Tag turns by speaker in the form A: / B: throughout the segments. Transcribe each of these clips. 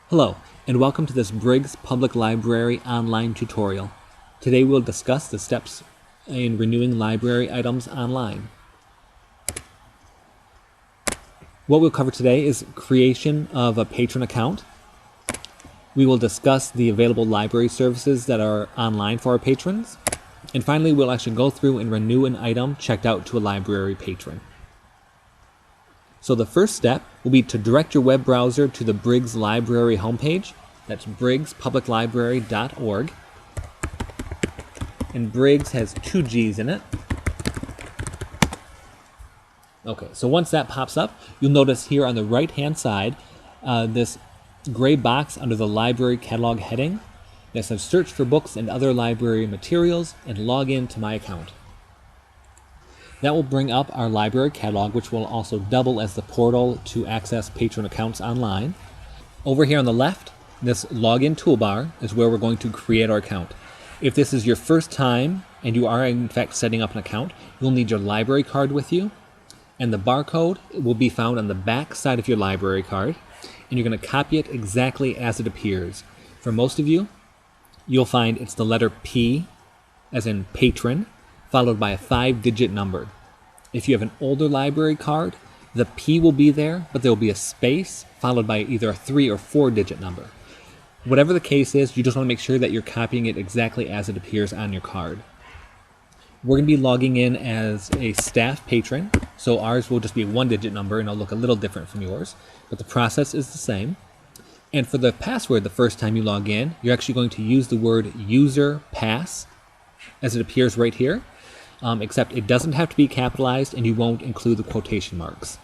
A: Hello, and welcome to this Briggs Public Library online tutorial. Today we'll discuss the steps in renewing library items online. What we'll cover today is creation of a patron account. We will discuss the available library services that are online for our patrons. And finally, we'll actually go through and renew an item checked out to a library patron. So the first step will be to direct your web browser to the Briggs Library homepage. That's briggspubliclibrary.org. And Briggs has two G's in it. Okay, so once that pops up, you'll notice here on the right-hand side, this gray box under the library catalog heading that says search for books and other library materials and log in to my account. That will bring up our library catalog, which will also double as the portal to access patron accounts online. Over here on the left, this login toolbar is where we're going to create our account. If this is your first time and you are in fact setting up an account, you'll need your library card with you, and the barcode will be found on the back side of your library card, and you're going to copy it exactly as it appears. For most of you, you'll find it's the letter P, as in patron, followed by a 5-digit number. If you have an older library card, the P will be there, but there will be a space followed by either a 3 or 4-digit number. Whatever the case is, you just want to make sure that you're copying it exactly as it appears on your card. We're going to be logging in as a staff patron, so ours will just be a 1-digit number and it'll look a little different from yours, but the process is the same. And for the password the first time you log in, you're actually going to use the word user pass as it appears right here. Except it doesn't have to be capitalized and you won't include the quotation marks.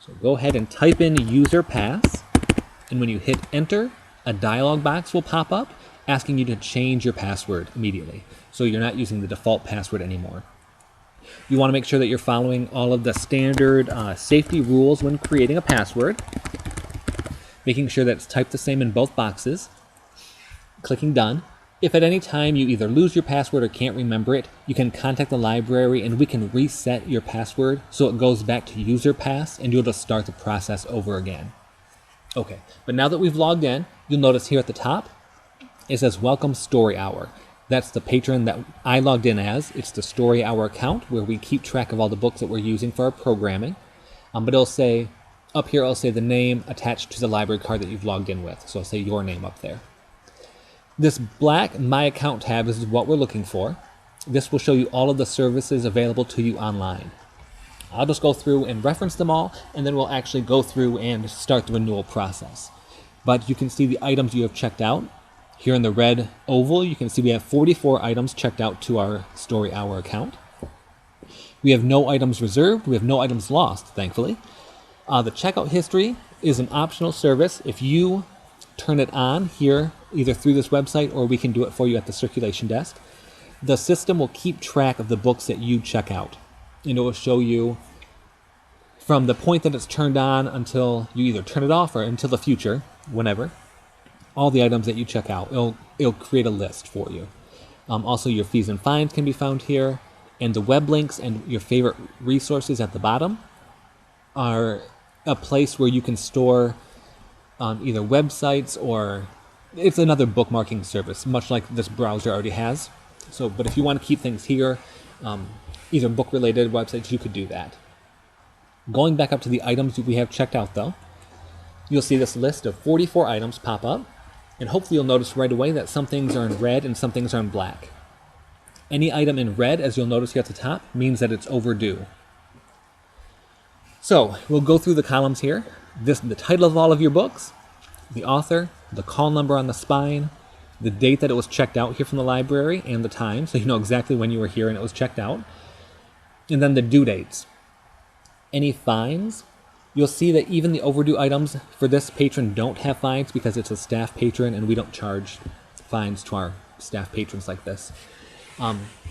A: So go ahead and type in user pass, and when you hit enter, a dialog box will pop up asking you to change your password immediately. So you're not using the default password anymore. You want to make sure that you're following all of the standard safety rules when creating a password, making sure that it's typed the same in both boxes, clicking done. If at any time you either lose your password or can't remember it, you can contact the library and we can reset your password so it goes back to user pass and you'll just start the process over again. Okay, but now that we've logged in, you'll notice here at the top, it says Welcome Story Hour. That's the patron that I logged in as. It's the Story Hour account where we keep track of all the books that we're using for our programming. But it'll say, up here it'll say the name attached to the library card that you've logged in with. So it'll say your name up there. This black My Account tab is what we're looking for. This will show you all of the services available to you online. I'll just go through and reference them all, and then we'll actually go through and start the renewal process. But you can see the items you have checked out. Here in the red oval, you can see we have 44 items checked out to our Story Hour account. We have no items reserved. We have no items lost, thankfully. The checkout history is an optional service. If you turn it on here, either through this website or we can do it for you at the circulation desk, the system will keep track of the books that you check out. And it will show you from the point that it's turned on until you either turn it off or until the future, whenever, all the items that you check out. It'll create a list for you. Also, your fees and fines can be found here, and the web links and your favorite resources at the bottom are a place where you can store either websites or it's another bookmarking service, much like this browser already has. But if you want to keep things here, either book-related websites, you could do that. Going back up to the items we have checked out, though, you'll see this list of 44 items pop up, and hopefully you'll notice right away that some things are in red and some things are in black. Any item in red, as you'll notice here at the top, means that it's overdue. So we'll go through the columns here. The title of all of your books, the author, the call number on the spine, the date that it was checked out here from the library, and the time, so you know exactly when you were here and it was checked out. And then the due dates. Any fines? You'll see that even the overdue items for this patron don't have fines because it's a staff patron and we don't charge fines to our staff patrons like this.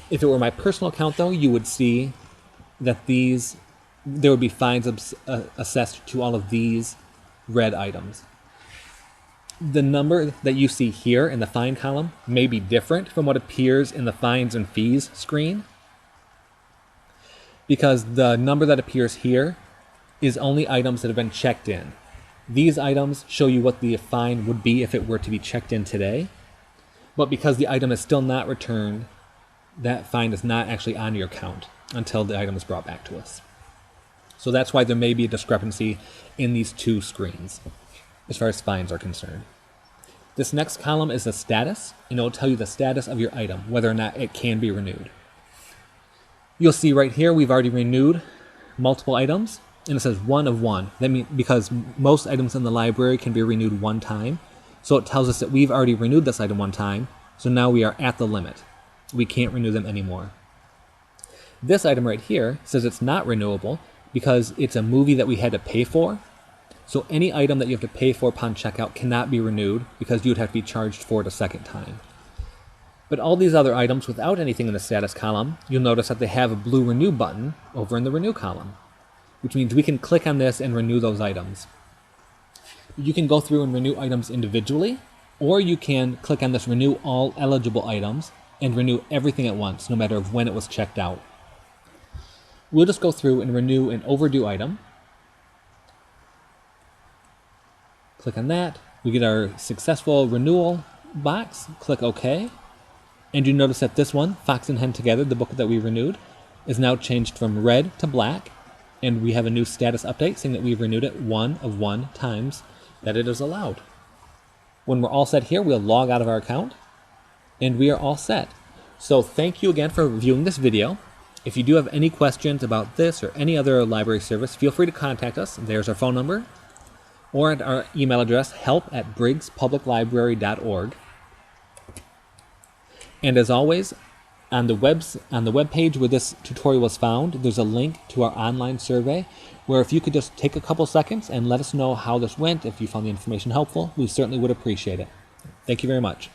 A: If it were my personal account, though, you would see that there would be fines assessed to all of these red items. The number that you see here in the fine column may be different from what appears in the fines and fees screen, because the number that appears here is only items that have been checked in. These items show you what the fine would be if it were to be checked in today. But because the item is still not returned, that fine is not actually on your account until the item is brought back to us. So that's why there may be a discrepancy in these two screens as far as fines are concerned. This next column is the status, and it will tell you the status of your item, whether or not it can be renewed. You'll see right here we've already renewed multiple items, and it says 1 of 1. That means because most items in the library can be renewed one time, so it tells us that we've already renewed this item one time, so now we are at the limit. We can't renew them anymore. This item right here says it's not renewable because it's a movie that we had to pay for. So any item that you have to pay for upon checkout cannot be renewed because you would have to be charged for it a second time. But all these other items without anything in the status column, you'll notice that they have a blue renew button over in the renew column, which means we can click on this and renew those items. You can go through and renew items individually, or you can click on this renew all eligible items and renew everything at once, no matter when it was checked out. We'll just go through and renew an overdue item. Click on that. We get our successful renewal box. Click OK. And you notice that this one, Fox and Hen Together, the book that we renewed, is now changed from red to black. And we have a new status update saying that we've renewed it 1 of 1 times that it is allowed. When we're all set here, we'll log out of our account. And we are all set. So thank you again for viewing this video. If you do have any questions about this or any other library service, feel free to contact us. There's our phone number, or at our email address, help@briggspubliclibrary.org. And as always, on the web page where this tutorial was found, there's a link to our online survey where if you could just take a couple seconds and let us know how this went, if you found the information helpful, we certainly would appreciate it. Thank you very much.